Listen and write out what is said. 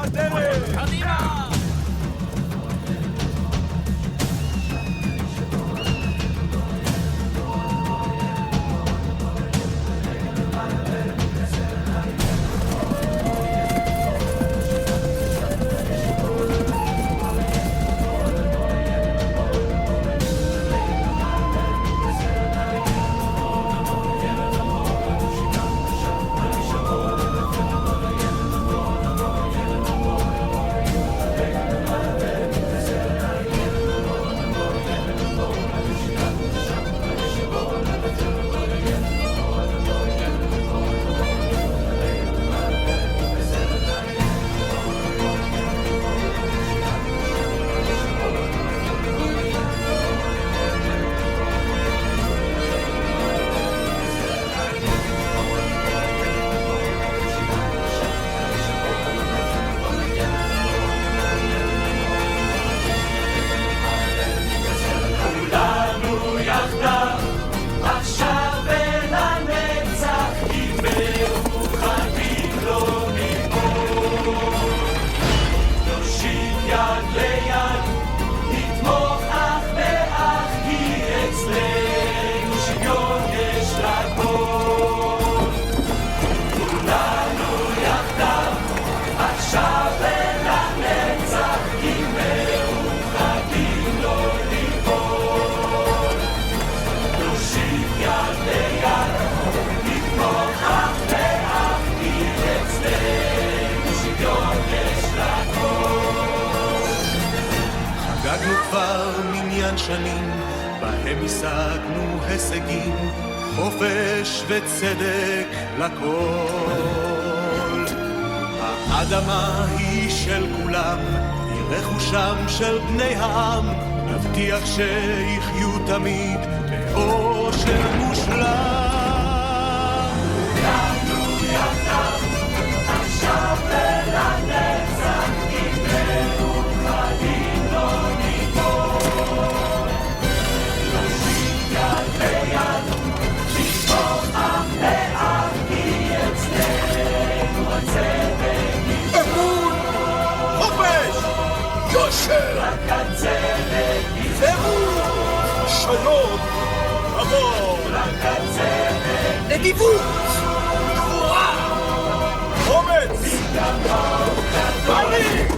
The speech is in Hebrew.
לדרך! קדימה! חגגנו כבר מניין שנים, בהם השגנו הישגים, חופש וצדק לכל. האדמה היא של כולם, היא רכושם של בני העם, נבטיח שיחיו תמיד באושר מושלם. כולנו יחדיו, עכשיו ולנצח, עם מאוחדים לא ניפול. נושיט יד ביד, נשמור אח לאח, כי אצלנו הצדק אמון! חופש! יושר! רק הצדק חירות! שלום! כבוד! רק הצדק נדיבות! גבורה! אומץ! ביטחון גדול! מנהיג!